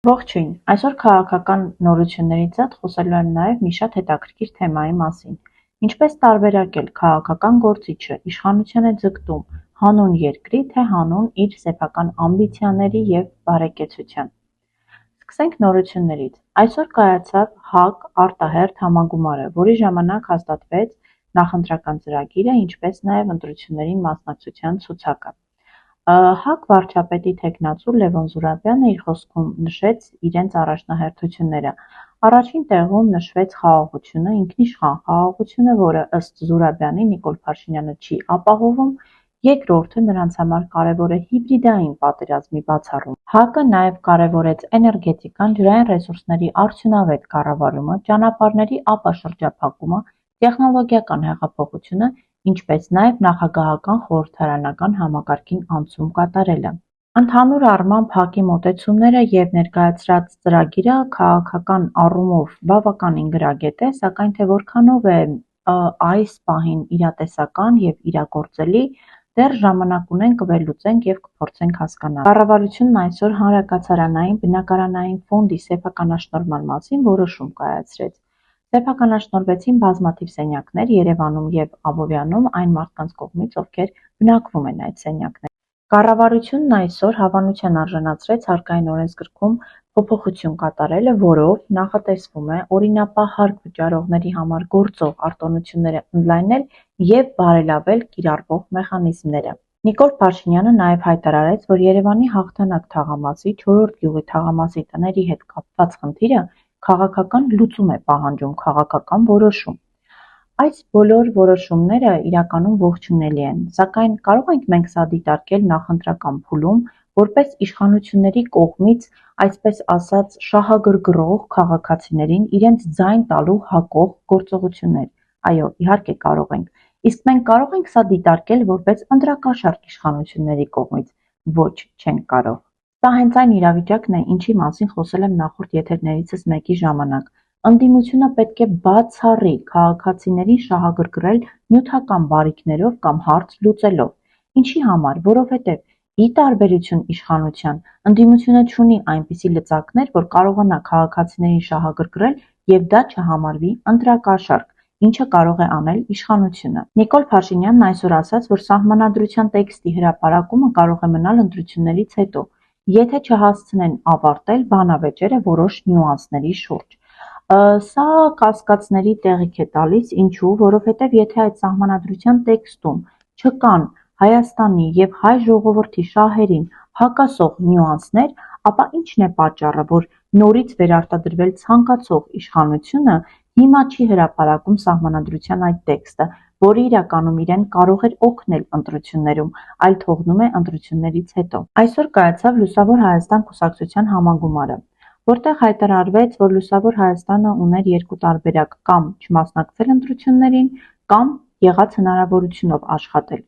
Ողջույն, այսօր քաղաքական նորություններից զատ խոսելու եմ նաև մի շատ հետաքրքիր թեմայի մասին։ Ինչպես տարբերակել քաղաքական գործիչը իշխանության է ձգտում հանուն երկրի, թե հանուն իր սեփական ամբիցիաների և բարեկեցության։ Սկսենք նորություններից։ Այսօր կայացավ ՀԱԿ արտահերթ համագումարը, որի ժամանակ հաստատվեց նախընտրական ծրագիրը, ինչպես նաև ընտրություններին մասնակցության ցուցակը։ ՀԱԿ վարչապետի թեկնածու Լևոն Զուրաբյանը իր խոսքում նշեց իրենց առաջնահերթությունները։ Առաջին տեղում նշվեց խաղաղությունը, ինքնիշխան խաղաղությունը, որը ըստ Զուրաբյանի Նիկոլ Փաշինյանը չի ապահովում, երկրորդը նրանց համար կարևոր է հիբրիդային պատերազմի բացառումը։ ՀԱԿ-ը նաև կարևորեց էներգետիկան, ջրային ռեսուրսների արդյունավետ կառավարումը, ճանապարհների ապաշրջափակումը, տեխնոլոգիական հեղափոխությունը, ինչպես նաև նախագահական խորհրդարանական համակարգին անցում կատարելը։ Ընդհանուր առմամբ ՀԱԿ-ի մոտեցումները և ներկայացրած ծրագիրը քաղաքական առումով բավականին գրագետ է, սակայն թե որքանով է այս պահին իրատեսական և իրագործելի, դեռ ժամանակ ունենք կվերլուծենք և կփորձենք հասկանալ։ Կառավարությունն այսօր հանրակացարանային բնակարանային ֆոնդի սեփականաշնորհման մասին որոշում կայացրեց։ Սեփականաշնորհվեցին բազմաթիվ սենյակներ Երևանում և Աբովյանում այն մարդկանց կողմից, ովքեր բնակվում են այդ սենյակներում։ Կառավարությունն այսօր հավանության արժանացրեց հարկային օրենսգրքում փոփոխություն կատարելը, որով նախատեսվում է օրինապահ հարկ վճարողների համար գործող արտոնությունները ընդլայնել և բարելավել կիրառվող մեխանիզմները։ Նիկոլ Փաշինյանը նաև հայտարարեց, որ Երևանի Հաղթանակ թաղամասի 4-րդ գյուղի թաղամասի տների հետ կապված խնդիրը քաղաքական լուծում է պահանջում, քաղաքական որոշում։ Այս բոլոր որոշումները իրականում ողջունելի են, սակայն կարող ենք մենք սա դիտարկել նախընտրական փուլում, որպես իշխանությունների կողմից, այսպես ասած, շահագրգռող քաղաքացիներին իրենց ձայն տալու հակող գործողություններ։ Այո, իհարկե կարող ենք, իսկ մենք կարող ենք սա դիտարկել որպես ընտրակաշառք իշխանությունների կողմից։ Ոչ, չենք կարող։ Սա հենց այն իրավիճակն է, ինչի մասին խոսել եմ նախորդ եթերներիցս մեկի ժամանակ։ Ընդդիմությունը պետք է բացառի քաղաքացիներին շահագրգռել նյութական բարիքներով կամ հարց լուծելով։ Ինչի համար, որովհետև ի տարբերություն իշխանության, ընդդիմությունը չունի այնպիսի լծակներ, որ կարողանա քաղաքացիներին շահագրգռել և դա չհամարվի ընտրակաշառք, ինչը կարող է անել իշխանությունը։ Նիկոլ Փաշինյանն այսօր ասաց, որ Սահմանադրության տեքստի հրապարակումը կարող է մնալ ընտրություններից հետո, եթե չհասցնեն ավարտել բանավեճերը որոշ նյուանսների շուրջ։ Սա կասկածների տեղիք է տալիս, ինչու, որովհետև եթե այդ Սահմանադրության տեքստում չկան Հայաստանի և հայ ժողովրդի շահերին հակասող նյուանսներ, ապա ի՞նչն է պատճառը, որ նորից վերարտադրվել ցանկացող իշխանությունը հիմա չի հրապարակում Սահմանադրության այդ տեքստը, որը իրականում իրեն կարող էր օգնել ընտրություններում, այլ թողնում է ընտրություններից հետո։ Այսօր կայացավ Լուսավոր Հայաստան կուսակցության համագումարը, որտեղ հայտարարվեց, որ Լուսավոր Հայաստանը ուներ երկու տարբերակ՝ կամ չմասնակցել ընտրություններին, կամ եղած հնարավորությունով աշխատել։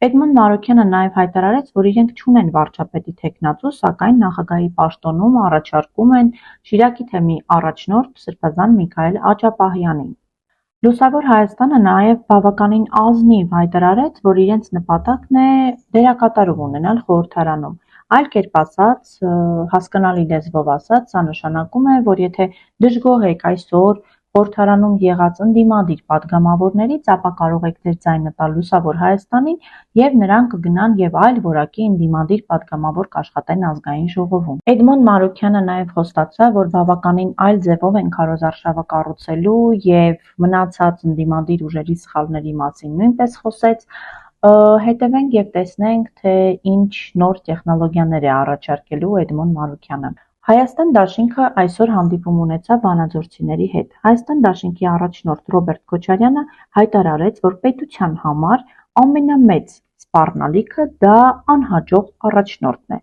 Էդմոն Մարուքյանը նաև հայտարարեց, որ իրենք չունեն վարչապետի թեկնածու, սակայն նախագահի պաշտոնում առաջարկում են Շիրակի թեմի առաջնորդ Սրբազան Միքայել Աջապահյանին։ Լուսավոր Հայաստանը նաև բավականին ազնիվ հայտարարեց, որ իրենց նպատակն է դերակատարում ունենալ խորհրդարանում։ Այլ կերպ ասած, հասկանալի լեզվով ասած, սա նշանակում է, որ եթե դժգոհ եք այսօր խորհրդարանում եղած ընդդիմադիր պատգամավորներից, ապա կարող եք ձեր ձայնը տալ Լուսավոր Հայաստանին և նրանք կգնան և այլ որակի ընդդիմադիր պատգամավոր կաշխատեն ազգային ժողովում։ Էդմոն Մարուքյանը նաև խոստացավ, որ բավականին այլ ձևով են քարոզարշավը կառուցելու և մնացած ընդդիմադիր ուժերի սխալների մասին նույնպես խոսեց։ Հետևենք և տեսնենք, թե ինչ նոր տեխնոլոգիաներ է առաջարկելու Էդմոն Մարուքյանը։ Հայաստան դաշինքը այսօր հանդիպում ունեցավ վանաձորցիների հետ։ Հայաստան դաշինքի առաջնորդ Ռոբերտ Քոչարյանը հայտարարեց, որ պետության համար ամենամեծ սպառնալիքը դա անհաջող առաջնորդն է՝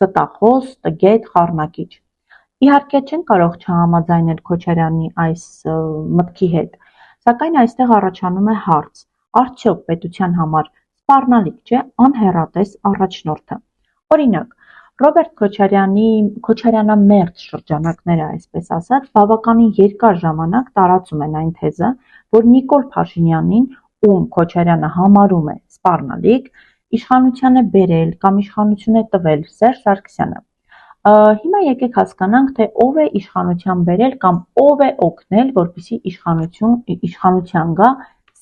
ստախոս, տգետ, խառնակիչ։ Իհարկե չեն կարող չհամաձայնել Քոչարյանի այս մտքի հետ, սակայն այստեղ առաջանում է հարց. արդյոք պետության համար սպառնալիք չէ անհեռատես առաջնորդը։ Օրինակ, Ռոբերտ Քոչարյանի քոչարյանամերձ շրջանակները, այսպես ասած, բավականին երկար ժամանակ տարածում են այն թեզը, որ Նիկոլ Փաշինյանին, ում Քոչարյանը համարում է սպառնալիք, իշխանության է բերել կամ իշխանություն է տվել Սերժ Սարգսյանը։ Հիմա եկեք հասկանանք, թե ով է իշխանության բերել կամ ով է օգնել, որպեսզի իշխանության գա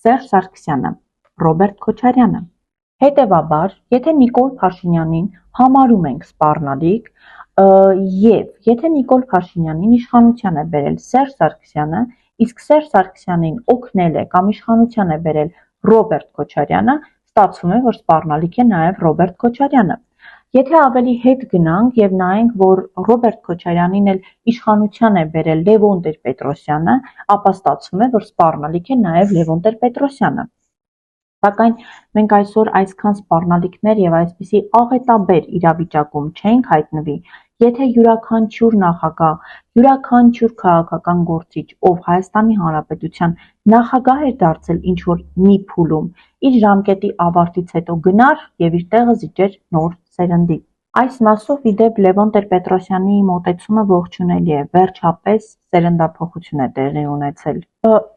Սերժ Սարգսյանը, Ռոբերտ Քոչարյանը։ Հետևաբար, եթե Նիկոլ Փաշինյանին համարում ենք սպառնալիք, եւ եթե Նիկոլ Փաշինյանին իշխանության է բերել Սերժ Սարգսյանը, իսկ Սերժ Սարգսյանին օգնել է կամ իշխանության է բերել Ռոբերտ Քոչարյանը, ստացվում է, որ սպառնալիք է նաև Ռոբերտ Քոչարյանը։ Եթե ավելի հետ գնանք եւ նայենք, որ Ռոբերտ Քոչարյանին էլ իշխանության է բերել Լևոն Տեր-Պետրոսյանը, ապա ստացվում է, որ սպառնալիք է նաև Լևոն Տեր-Պետրոսյանը։ Սակայն մենք այսօր այսքան սպառնալիքներ եւ այսպիսի աղետաբեր իրավիճակում չենք հայտնվի, եթե յուրաքանչյուր նախագահ, յուրաքանչյուր քաղաքական գործիչ, ով Հայաստանի Հանրապետության նախագահ էր դարձել ինչ-որ մի փուլում, իր ժամկետի ավարտից հետո գնար եւ իր տեղը զիջեր նոր սերնդի։ Այս մասով իդեպ Լևոն Տեր-Պետրոսյանի մոտեցումը ողջունելի է, վերջապես սերնդափոխություն է տեղի ունեցել։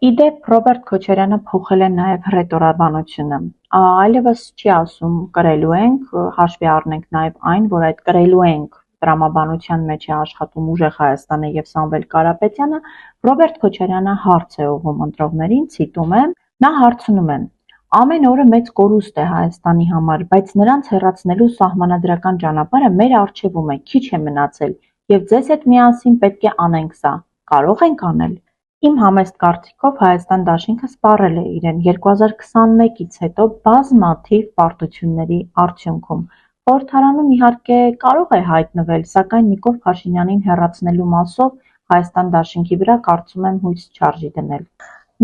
Իդեպ Ռոբերտ Քոչարյանը փոխել է նաև հռետորաբանությունը, այլևս չի ասում կրելու ենք, հաշվի առնենք նաև այն, որ այդ կրելու ենք տրամաբանության մեջ է աշխատում Ուժեղ Հայաստանը եւ Սամվել Կարապետյանը, Ռոբերտ Քոչարյանը հարց է ուղղում ընտրողներին, ցիտում եմ, նա հարցնում է. Ամեն օրը մեծ կորուստ է Հայաստանի համար, բայց նրանց հեռացնելու սահմանադրական ճանապարհը մեր առջևում է, քիչ է մնացել, եւ ձեզ հետ միասին պետք է անենք սա։ Կարող ենք անել։ Իմ համեստ կարծիքով Հայաստան դաշինքը սպառել է իրեն 2021-ից հետո բազմաթիվ պարտությունների արդյունքում։ Խորհրդարանում իհարկե կարող է հայտնվել, սակայն Նիկոլ Փաշինյանին հեռացնելու մասով Հայաստան դաշինքի վրա կարծում եմ հույս չարժի դնել։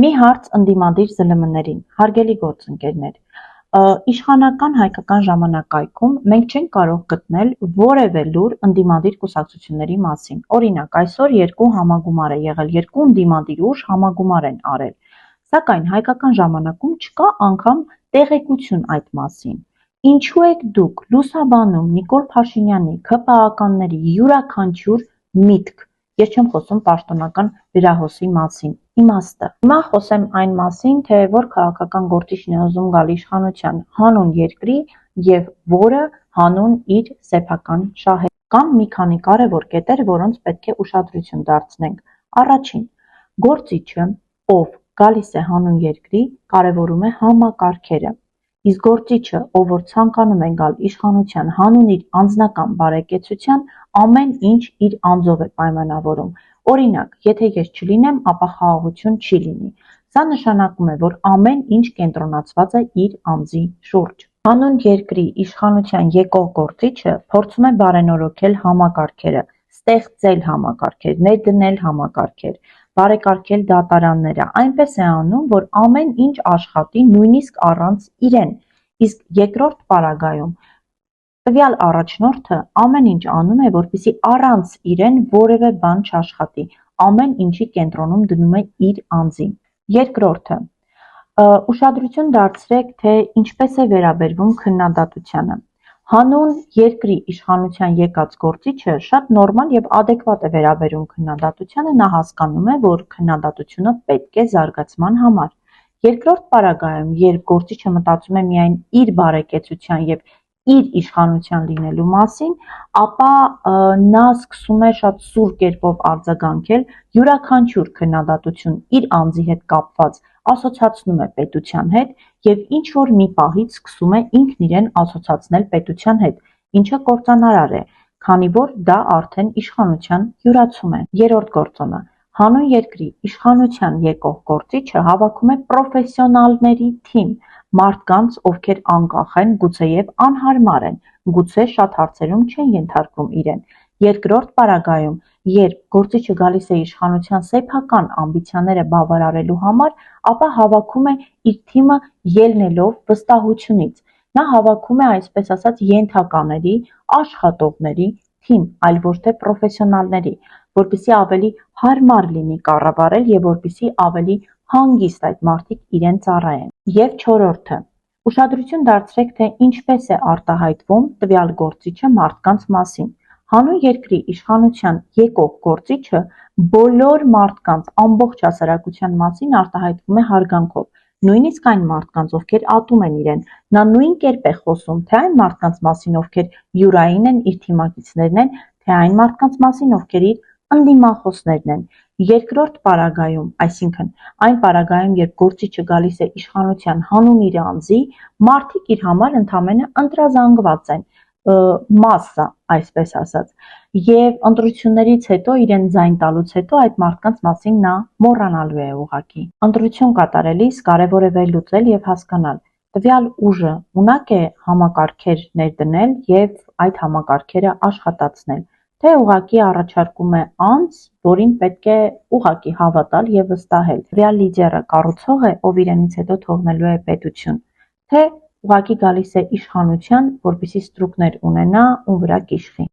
Մի հարց ընդդիմադիր ԶԼՄ-ներին, հարգելի գործընկերներ, իշխանական հայկական ժամանակայքում մենք չենք կարող գտնել որևէ լուր ընդդիմադիր կուսակցությունների մասին։ Օրինակ, այսօր երկու համագումար է եղել, երկու ընդդիմադիր ուժ համագումար են արել, սակայն հայկական ժամանակում չկա անգամ տեղեկություն այդ մասին։ Ինչու եք դուք լուսաբանում Նիկոլ Փաշինյանի ՔՊԱ-ականների յուրաքանչյուր միտք։ Ես չեմ խոսում պաշտոնական լրահոսի մասին, իմաստը։ Հիմա խոսեմ այն մասին, թե որ քաղաքական գործիչն է ուզում գալ իշխանության հանուն երկրի եւ որը հանուն իր սեփական շահերի։ Կան մի քանի կարևոր կետեր, որոնց պետք է ուշադրություն դարձնենք։ Առաջին, գործիչը, ով գալիս է հանուն երկրի, կարևորում է համակարգերը։ Իսկ գործիչը, ով որ ցանկանում է գալ իշխանության հանուն իր անձնական բարեկեցության, ամեն ինչ իր անձով է պայմանավորում։ Օրինակ, եթե ես չլինեմ, ապա խաղաղություն չի լինի։ Սա նշանակում է, որ ամեն ինչ կենտրոնացված է իր անձի շուրջ։ Հանուն երկրի իշխանության եկող գործիչը փորձում է բարենորոգել համակարգերը, ստեղծել համակարգեր, ներդնել համակարգեր, բարեկարգել դատարանները, այնպես է անում, որ ամեն ինչ աշխատի նույնիսկ առանց իրեն, իսկ երկրորդ պարագայում տվյալ առաջնորդը ամեն ինչ անում է, որպեսզի առանց իրեն որևէ բան չաշխատի, ամեն ինչի կենտրոնում դնում է իր անձին։ Երկրորդը, ուշադրություն դարձրեք, թե ինչպես է վերաբերվում քննադատությանը։ Հանուն երկրի իշխանության եկած գործիչը շատ նորմալ եւ ադեկվատ է վերաբերում քննադատությանը, նա հասկանում է, որ քննադատությունը պետք է զարգացման համար։ Երկրորդ պարագայում, երբ գործիչը մտածում է միայն իր բարեկեցության եւ իր իշխանության լինելու մասին, ապա նա սկսում է շատ սուր կերպով արձագանքել յուրաքանչյուր քննադատություն իր անձի հետ կապված ասոցացնում է պետության հետ եւ ինչ որ մի պահից սկսում է ինքն իրեն ասոցացնել պետության հետ, ինչը կործանարար է, քանի որ դա արդեն իշխանության յուրացում է։ Երրորդ գործոնը, հանուն երկրի իշխանության եկող գործիչը հավաքում է պրոֆեսիոնալների թիմ, մարդկանց, ովքեր անկախ են, գուցեև անհարմար են, գուցե շատ հարցերում չեն ենթարկվում իրեն։ Երկրորդ պարագայում, երբ գործիչը գալիս է իշխանության սեփական ամբիցիաները բավարարելու համար, ապա հավաքում է իր թիմը ելնելով վստահությունից։ Նա հավաքում է, այսպես ասած, ենթակաների, աշխատողների թիմ, այլ ոչ թե պրոֆեսիոնալների, որպեսզի ավելի հարմար լինի կառավարել եւ որպեսզի ավելի հանգիստ այդ մարդիկ իրեն ծառայեն։ Եվ չորրորդը, ուշադրություն դարձրեք, թե ինչպես է արտահայտվում տվյալ գործիչը մարդկանց մասին։ Հանուն երկրի իշխանության եկող գործիչը բոլոր մարդկանց, ամբողջ հասարակության մասին արտահայտվում է հարգանքով, նույնիսկ այն մարդկանց, ովքեր ատում են իրեն, նա նույն կերպ է խոսում թե այն մարդկանց մասին, ովքեր յուրային են, իր թիմակիցներն են, թե այն մարդկանց մասին, ովքեր իր ընդդիմախոսներն են։ Երկրորդ պարագայում, այսինքն այն պարագայում, երբ գործիչը գալիս է իշխանության հանուն իր անձի, մարդիկ իր համար ընդամենը ընտրազանգված են, մասսա, այսպես ասած, եւ ընտրություններից հետո իրեն ձայն տալուց հետո այդ մարդկանց մասին նա մոռանալու է ուղղակի։ Ընտրություն կատարելիս կարևոր է վերլուծել եւ հասկանալ, տվյալ ուժը ունակ է համակարգեր ներդնել եւ այդ համակարգերը աշխատացնել, թե ուղղակի առաջարկում է անձ, որին պետք է ուղղակի հավատալ եւ վստահել։ Տվյալ լիդերը կառուցող է, ով իրենից հետո թողնելու է պետություն, թե ուղղակի գալիս է իշխանության, որպեսզի ստրուկներ ունենա ու վրա կիշխի։